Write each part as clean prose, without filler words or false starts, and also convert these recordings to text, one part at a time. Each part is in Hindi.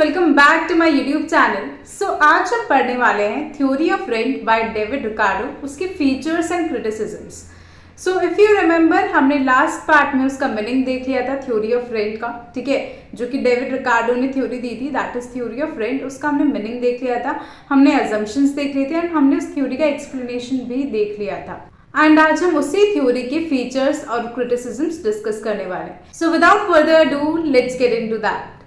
Welcome back to my YouTube channel. आज हम पढ़ने वाले हैं theory of rent by David Ricardo, उसके features and criticisms. If you remember, हमने लास्ट पार्ट में उसका मीनिंग देख लिया था थ्योरी ऑफ रेंट का, ठीक है, जो कि डेविड रिकार्डो ने थ्योरी दी थी, that is theory of rent. उसका हमने मीनिंग देख लिया था, हमने अजम्पशंस देख लिए थे एंड हमने उस थ्योरी का एक्सप्लेनेशन भी देख लिया था। एंड आज हम उसी थ्योरी के फीचर्स और क्रिटिसिज्म्स डिस्कस करने वाले हैं। So without further ado, let's get into that.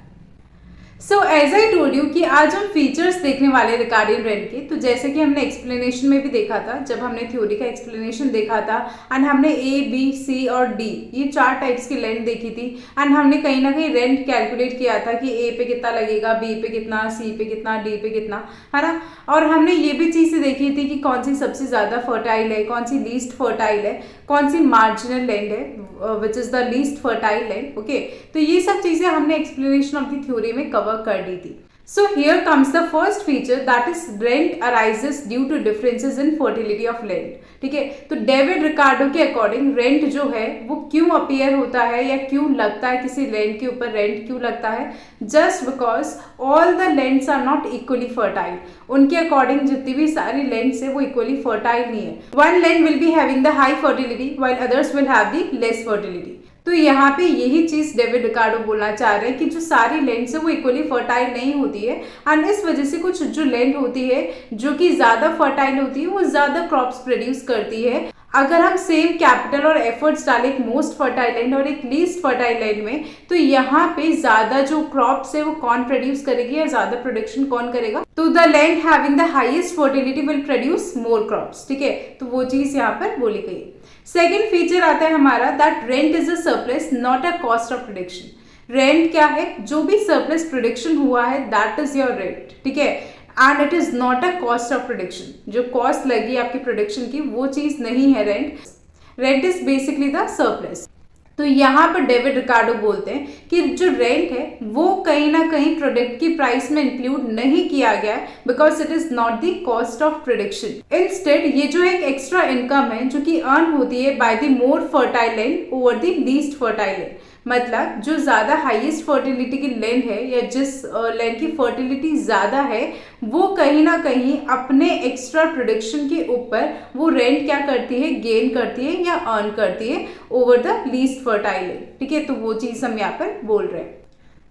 As I told you कि आज हम फीचर्स देखने वाले रिकार्डियन रेंट के। तो जैसे कि हमने एक्सप्लेनेशन में भी देखा था, जब हमने थ्योरी का एक्सप्लेनेशन देखा था एंड हमने ए, बी, सी और डी ये 4 टाइप्स की रेंट देखी थी एंड हमने कहीं ना कहीं रेंट कैलकुलेट किया था कि ए पे कितना लगेगा, बी पे कितना, सी पे कितना, डी पे कितना, है ना। और हमने ये भी चीज़ें देखी थी कि कौन सी सबसे ज़्यादा फर्टाइल है, कौन सी लीस्ट फर्टाइल है, कौन सी मार्जिनल लैंड है which is the least fertile land. Okay, तो ये सब चीज़ें हमने एक्सप्लेनेशन ऑफ द थ्योरी में कवर कर दी थी। So here comes the first feature, that is rent arises due to differences in fertility of land। ठीक है, तो डेविड रिकार्डो के अकॉर्डिंग रेंट जो है वो क्यों अपीयर होता है या क्यों लगता है, किसी लैंड के ऊपर रेंट क्यों लगता है, just because all the lands are not equally fertile. उनके अकॉर्डिंग जितनी भी सारी लैंड्स है वो इक्वली फर्टाइल नहीं है। One land will be having the high fertility while others will have the less fertility. तो यहाँ पे यही चीज डेविड रिकार्डो बोलना चाह रहे हैं कि जो सारी लैंड्स है वो इक्वली फर्टाइल नहीं होती है एंड इस वजह से कुछ जो लैंड होती है जो कि ज्यादा फर्टाइल होती है वो ज्यादा क्रॉप्स प्रोड्यूस करती है। अगर हम सेम कैपिटल और एफर्ट्स डालें एक मोस्ट फर्टाइल लैंड और एक लीस्ट फर्टाइल लैंड में, तो यहाँ पे ज्यादा जो क्रॉप्स है वो कौन प्रोड्यूस करेगी या ज्यादा प्रोडक्शन कौन करेगा, तो the land having the highest fertility will produce more crops. ठीक है, तो वो चीज यहाँ पर बोली गई है। सेकेंड फीचर आता है हमारा that rent is a surplus not a cost of production. Rent क्या है, जो भी सरप्लस प्रोडक्शन हुआ है दैट इज योर रेंट। ठीक है, and it is not a cost of production. जो कॉस्ट लगी आपकी प्रोडक्शन की वो चीज नहीं है rent. Rent is basically the surplus. तो यहाँ पर डेविड रिकार्डो बोलते हैं कि जो रेंट है वो कहीं ना कहीं प्रोडक्ट की प्राइस में इंक्लूड नहीं किया गया है because it is not the cost of production. Instead ये जो एक एक्स्ट्रा इनकम है जो कि अर्न होती है by the more fertile land over the least fertile land. मतलब जो ज्यादा हाईएस्ट फर्टिलिटी की लैंड है या जिस लैंड की फर्टिलिटी ज्यादा है वो कहीं ना कहीं अपने एक्स्ट्रा प्रोडक्शन के ऊपर वो रेंट क्या करती है, गेन करती है या अर्न करती है over the least fertile land. ठीक है, तो वो चीज हम यहाँ पर बोल रहे हैं।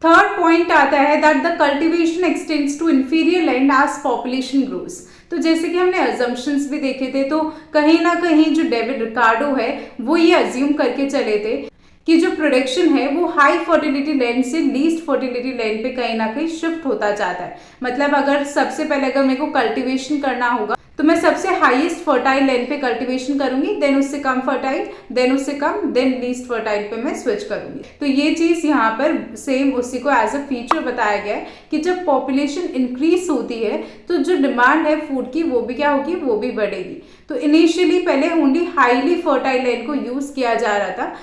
थर्ड पॉइंट आता है that the cultivation extends to inferior land as population grows. तो जैसे कि हमने अजम्पशंस भी देखे थे, तो कहीं ना कहीं जो डेविड रिकार्डो है वो ये अज्यूम करके चले थे कि जो प्रोडक्शन है वो हाई फर्टिलिटी लैंड से लीस्ट फर्टिलिटी लैंड पे कहीं ना कहीं शिफ्ट होता जाता है। मतलब अगर सबसे पहले अगर मेरे को कल्टीवेशन करना होगा तो मैं सबसे हाईएस्ट फर्टाइल लैंड पे कल्टीवेशन करूंगी, देन उससे कम फर्टाइल, देन उससे कम, देन लीस्ट फर्टाइल पे मैं स्विच करूंगी। तो ये चीज यहाँ पर सेम उसी को एज अ फीचर बताया गया है कि जब पॉपुलेशन इंक्रीज होती है तो जो डिमांड है फूड की वो भी क्या होगी, वो भी बढ़ेगी। तो इनिशियली पहले ओनली हाईली फर्टाइल लैंड को यूज किया जा रहा था,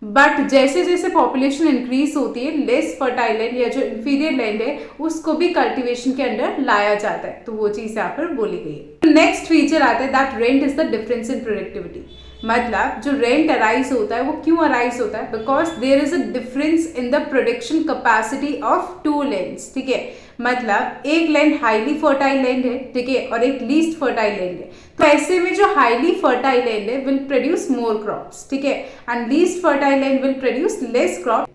बट जैसे जैसे पॉपुलेशन इंक्रीज होती है लेस फर्टाइल लैंड या जो इंफीरियर लैंड है उसको भी कल्टीवेशन के अंडर लाया जाता है। तो वो चीज यहाँ पर बोली गई है। नेक्स्ट फीचर आता है that rent is the difference in productivity. मतलब जो रेंट अराइज होता है वो क्यों अराइज होता है, because there is a difference in the production capacity of two lands. ठीक है, मतलब एक लैंड हाईली फर्टाइल लैंड है, ठीक है, और एक लीस्ट फर्टाइल लैंड है। तो ऐसे में जो हाईली फर्टाइल लैंड है विल प्रोड्यूस मोर क्रॉप्स, ठीक है, and least fertile land will produce less crop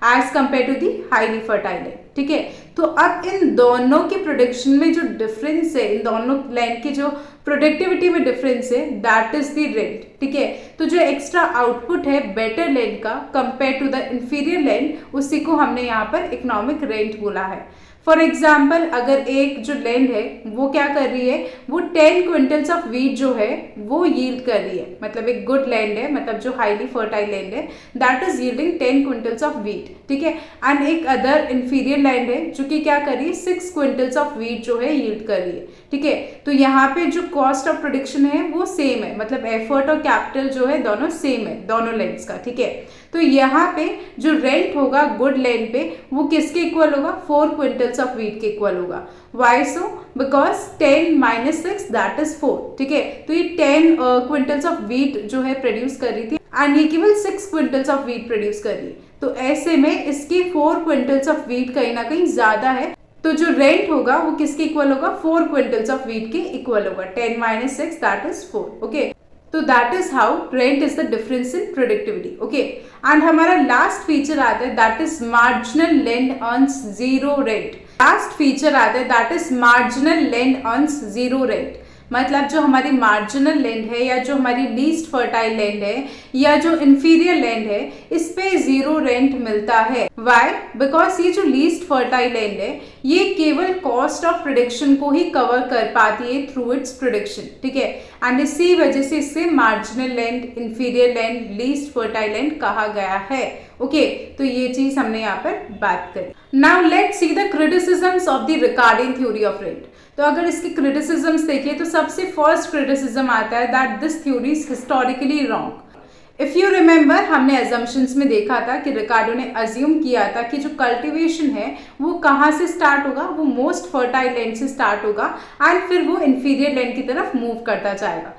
as compare to the highly fertile land. ठीक है, तो अब इन दोनों के प्रोडक्शन में जो डिफरेंस है, इन दोनों लैंड की जो प्रोडक्टिविटी में डिफरेंस है दैट इज द रेंट। ठीक है, तो जो एक्स्ट्रा आउटपुट है बेटर लैंड का compare to the inferior land उसी को हमने यहाँ पर इकोनॉमिक रेंट बोला है। फॉर एग्जाम्पल अगर एक जो लैंड है वो क्या कर रही है, वो 10 क्विंटल्स ऑफ वीट जो है वो यील्ड कर रही है, मतलब एक गुड लैंड है, मतलब जो हाईली फर्टाइल लैंड है that is yielding 10 quintals of wheat. ठीक है, एंड एक अदर इंफीरियर लैंड है जो कि क्या कर रही है, 6 क्विंटल्स ऑफ वीट जो है यील्ड कर रही है। ठीक है, तो यहाँ पे जो कॉस्ट ऑफ प्रोडक्शन है वो सेम है, मतलब एफर्ट और कैपिटल जो है दोनों सेम है दोनों लैंड्स का। ठीक है, तो यहाँ पे जो रेंट होगा गुड लैंड पे वो किसके इक्वल होगा, 4 क्विंटल्स ऑफ वीट के इक्वल होगा। Why so, because 10 - 6 that is 4। ठीक है, तो ये 10 क्विंटल्स ऑफ वीट जो है प्रोड्यूस कर रही थी एंड ये केवल 6 क्विंटल्स ऑफ वीट प्रोड्यूस कर रही है। तो ऐसे में इसकी 4 क्विंटल्स ऑफ वीट कहीं ना कहीं ज्यादा है तो जो रेंट होगा वो किसके इक्वल होगा, 4 क्विंटल्स ऑफ व्हीट के इक्वल होगा। 10 - 6 दैट इज 4। ओके, तो that is how rent is the difference in productivity. Okay, and हमारा लास्ट फीचर आता है that is marginal land earns zero rent. Last feature आता है that is marginal land earns zero rent. मतलब जो हमारी मार्जिनल लैंड है या जो हमारी लीस्ट फर्टाइल लैंड है या जो इंफीरियर लैंड है, इस पे जीरो रेंट मिलता है। वाई? बिकॉज ये जो लीस्ट फर्टाइल लैंड है ये केवल कॉस्ट ऑफ प्रोडक्शन को ही कवर कर पाती है थ्रू इट्स प्रोडक्शन, ठीक है। एंड इसी वजह से इससे marginal land, inferior land, least fertile land कहा गया है। ओके, तो ये चीज हमने यहाँ पर बात करी। Now let's see the criticisms of the Ricardian theory of rent. तो अगर इसकी क्रिटिसिजम्स देखिए तो सबसे फर्स्ट क्रिटिसिज्म आता है that this theory is historically wrong. If you remember, हमने अजम्पशंस में देखा था कि रिकार्डो ने अज्यूम किया था कि जो कल्टीवेशन है वो कहाँ से स्टार्ट होगा, वो मोस्ट फर्टाइल लैंड से स्टार्ट होगा एंड फिर वो इंफीरियर लैंड की तरफ मूव करता जाएगा।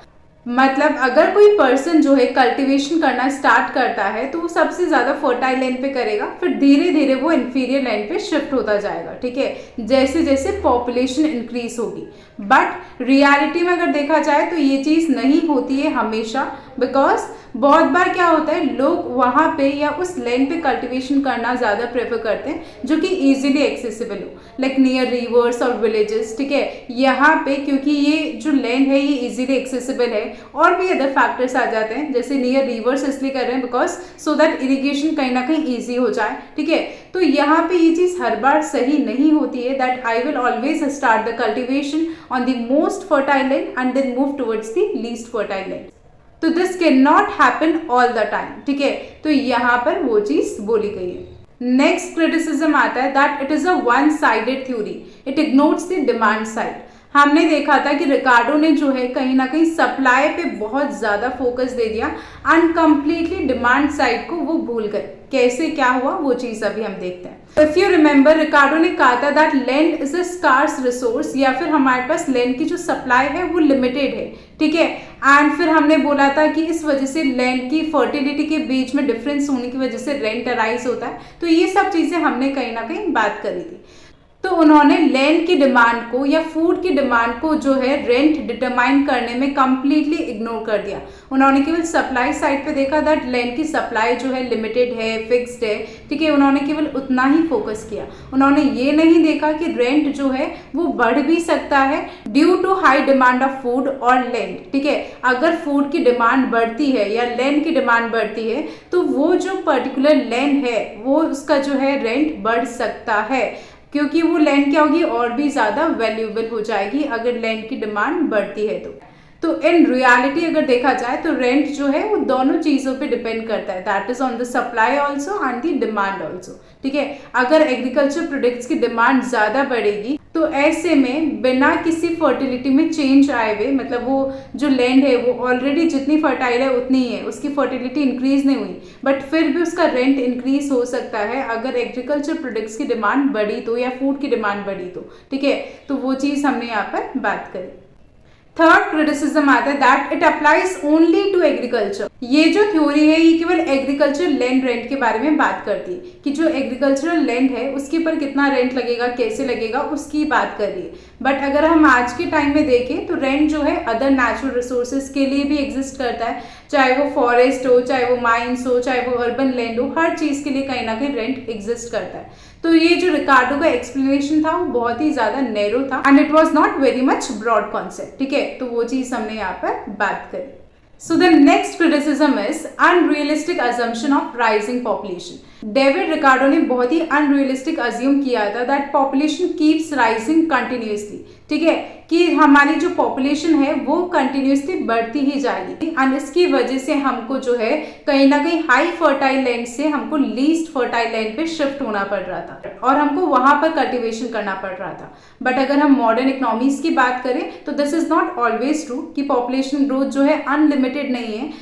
मतलब अगर कोई पर्सन जो है कल्टीवेशन करना स्टार्ट करता है तो वो सबसे ज्यादा फर्टाइल लैंड पे करेगा, फिर धीरे धीरे वो इंफीरियर लैंड पे शिफ्ट होता जाएगा, ठीक है, जैसे जैसे पॉपुलेशन इंक्रीज होगी। बट रियलिटी में अगर देखा जाए तो ये चीज नहीं होती है हमेशा, बिकॉज बहुत बार क्या होता है, लोग वहां पे या उस लैंड पे कल्टीवेशन करना ज्यादा प्रेफर करते हैं जो कि इजीली एक्सेसिबल हो, लाइक नियर रिवर्स और विलेजेस, ठीक है। यहाँ पे क्योंकि ये जो लैंड है ये इजीली एक्सेसिबल है, और भी अदर फैक्टर्स आ जाते हैं, जैसे नियर रिवर्स इसलिए कर रहे हैं बिकॉज सो दैट इरिगेशन कहीं ना कहीं ईजी हो जाए, ठीक है। तो यहाँ पे ये चीज हर बार सही नहीं होती है that I will always start the cultivation on the most fertile land and then move towards the least fertile land. तो this can not happen all the time, ठीक है। तो यहाँ पर वो चीज बोली गई है। नेक्स्ट क्रिटिसिज्म आता है that it is a one sided theory, it ignores the demand side. हमने देखा था कि रिकार्डो ने जो है कहीं ना कहीं सप्लाई पे बहुत ज्यादा फोकस दे दिया एंड कंप्लीटली डिमांड साइड को वो भूल गए। कैसे क्या हुआ वो चीज अभी हम देखते हैं। इफ यू रिमेंबर, रिकार्डो ने कहा था that land is a scarce resource, या फिर हमारे पास लैंड की जो सप्लाई है वो लिमिटेड है, ठीक है। एंड फिर हमने बोला था कि इस वजह से लैंड की फर्टिलिटी के बीच में डिफरेंस होने की वजह से रेंट अराइज होता है। तो ये सब चीजें हमने कहीं ना कहीं बात करी थी। तो उन्होंने लैंड की डिमांड को या फूड की डिमांड को जो है रेंट डिटरमाइन करने में कंप्लीटली इग्नोर कर दिया। उन्होंने केवल सप्लाई साइड पे देखा दैट लैंड की सप्लाई जो है लिमिटेड है, फिक्स्ड है, ठीक है। उन्होंने केवल उतना ही फोकस किया। उन्होंने ये नहीं देखा कि रेंट जो है वो बढ़ भी सकता है due to high demand of food और लैंड, ठीक है। अगर फूड की डिमांड बढ़ती है या लैंड की डिमांड बढ़ती है तो वो जो पर्टिकुलर लैंड है वो उसका जो है रेंट बढ़ सकता है, क्योंकि वो लैंड क्या होगी, और भी ज्यादा वैल्यूएबल हो जाएगी अगर लैंड की डिमांड बढ़ती है। तो इन रियलिटी अगर देखा जाए तो रेंट जो है वो दोनों चीजों पे डिपेंड करता है, that is on the supply also and the demand also, ठीक है। अगर एग्रीकल्चर प्रोडक्ट्स की डिमांड ज्यादा बढ़ेगी तो ऐसे में बिना किसी फर्टिलिटी में चेंज आए हुए, मतलब वो जो लैंड है वो ऑलरेडी जितनी फर्टाइल है उतनी ही है, उसकी फर्टिलिटी इंक्रीज नहीं हुई, बट फिर भी उसका रेंट इंक्रीज हो सकता है अगर एग्रीकल्चर प्रोडक्ट्स की डिमांड बढ़ी तो, या फूड की डिमांड बढ़ी तो, ठीक है। तो वो चीज हमने यहाँ पर बात करी। थर्ड क्रिटिसिज्म आता है that it applies only to agriculture. ये जो थ्योरी है ये केवल एग्रीकल्चर लैंड रेंट के बारे में बात करती है कि जो एग्रीकल्चरल लैंड है उसके ऊपर कितना रेंट लगेगा, कैसे लगेगा, उसकी बात कर रही है। बट अगर हम आज के टाइम में देखें तो रेंट जो है अदर नेचुरल रिसोर्सेज के लिए भी एग्जिस्ट करता है, चाहे वो फॉरेस्ट हो, चाहे वो माइंस हो, चाहे वो अर्बन लैंड हो, हर चीज के लिए कहीं ना कहीं रेंट एग्जिस्ट करता है। तो ये जो रिकार्डो का एक्सप्लेनेशन था वो बहुत ही ज्यादा नैरो था and it was not very much broad concept, ठीक है। तो वो चीज हमने यहाँ पर बात करी। So the next criticism is unrealistic assumption of rising population. David Ricardo ने बहुत ही अनरियलिस्टिक अज्यूम किया था that population keeps rising continuously, ठीक है, कि हमारी जो पॉपुलेशन है वो कंटिन्यूसली बढ़ती ही जाएगी एंड इसकी वजह से हमको जो है कहीं ना कहीं हाई फर्टाइल लैंड से हमको लीस्ट फर्टाइल लैंड पे शिफ्ट होना पड़ रहा था और हमको वहां पर कल्टीवेशन करना पड़ रहा था। बट अगर हम मॉडर्न इकोनॉमीज की बात करें तो this is not always true कि पॉपुलेशन ग्रोथ जो है अनलिमिटेड नहीं है,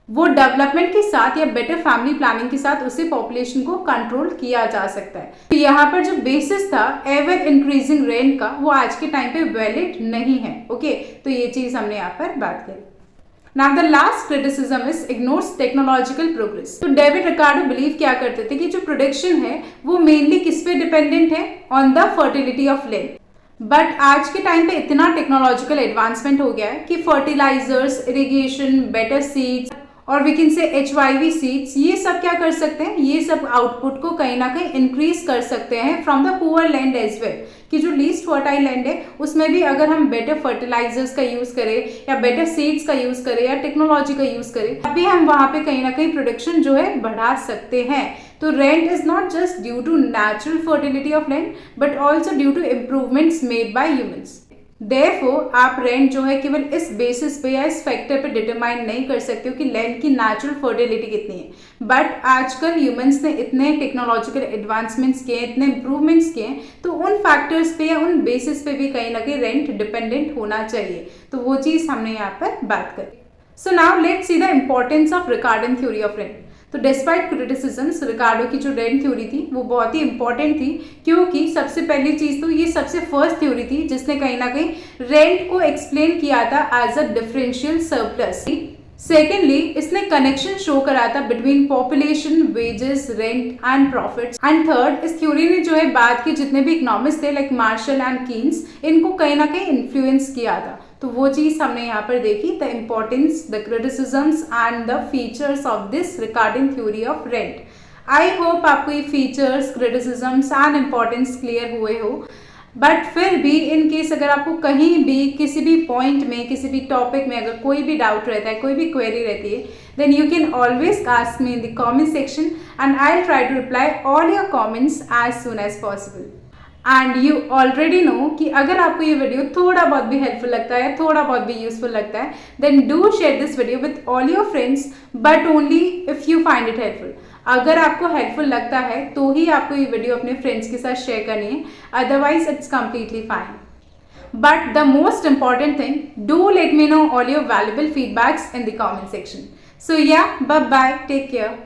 वो डेवलपमेंट के साथ या बेटर फैमिली प्लानिंग के साथ उसे पॉपुलेशन को कंट्रोल किया जा सकता है। तो यहाँ पर जो बेसिस था एवर इंक्रीजिंग रेंट का वो आज के टाइम पे वैलिड नहीं है, ओके। तो ये चीज हमने यहाँ पर बात करी। Now the last criticism is ignores technological progress. तो डेविड रिकार्डो बिलीव क्या करते थे कि जो प्रोडक्शन है वो मेनली किस पे डिपेंडेंट है, on the fertility of land. But आज के टाइम पे इतना टेक्नोलॉजिकल एडवांसमेंट हो गया है कि फर्टिलाइजर्स, इरिगेशन, बेटर सीड्स और we can say HYV seeds, ये सब क्या कर सकते हैं, ये सब आउटपुट को कहीं ना कहीं इंक्रीज कर सकते हैं from the poor land as well. कि जो लीस्ट फर्टाइल लैंड है उसमें भी अगर हम बेटर फर्टिलाइजर्स का यूज करें या बेटर सीड्स का यूज करें या टेक्नोलॉजी का यूज करें, अभी हम वहां पे कहीं ना कहीं प्रोडक्शन जो है बढ़ा सकते हैं। तो rent is not just due to natural fertility of land but also due to improvements made by humans. Therefore आप रेंट जो है केवल इस बेसिस पे या इस फैक्टर पे डिटरमाइन नहीं कर सकते हो कि लैंड की नेचुरल फर्टिलिटी कितनी है। बट आजकल ह्यूमंस ने इतने टेक्नोलॉजिकल एडवांसमेंट्स किए, इतने इंप्रूवमेंट्स किए, तो उन फैक्टर्स पे या उन बेसिस पे भी कहीं ना कहीं रेंट डिपेंडेंट होना चाहिए। तो वो चीज़ हमने यहाँ पर बात करी। So now let's see the importance of Ricardian theory of rent. तो डिस्पाइट क्रिटिसिज्म्स, रिकार्डो की जो रेंट थ्योरी थी वो बहुत ही इंपॉर्टेंट थी, क्योंकि सबसे पहली चीज तो ये सबसे फर्स्ट थ्योरी थी जिसने कहीं ना कहीं रेंट को एक्सप्लेन किया था as a differential surplus. Secondly, इसने कनेक्शन शो करा था between population, wages, rent and profits. And third, इस थ्योरी ने जो है बाद के जितने भी इकोनॉमिस्ट थे लाइक मार्शल एंड कीन्स, इनको कहीं ना कहीं इन्फ्लुएंस किया था। तो वो चीज हमने यहाँ पर देखी, the importance, the criticisms and the features of this recording theory of rent. I hope आपको ये features, criticisms and importance clear हुए हो। बट फिर भी इन केस अगर आपको कहीं भी किसी भी पॉइंट में, किसी भी टॉपिक में अगर कोई भी डाउट रहता है, कोई भी क्वेरी रहती है, then you can always ask me in the comment section and I will try to reply all your comments as soon as possible. And you already know कि अगर आपको ये वीडियो थोड़ा बहुत भी हेल्पफुल लगता है, थोड़ा बहुत भी यूजफुल लगता है, then do share this video with all your friends, but only if you find it helpful. अगर आपको हेल्पफुल लगता है तो ही आपको ये वीडियो अपने फ्रेंड्स के साथ शेयर करनी है, otherwise it's completely fine. But the most important thing, do let me know all your valuable feedbacks in the comment section. So yeah, bye bye, take care.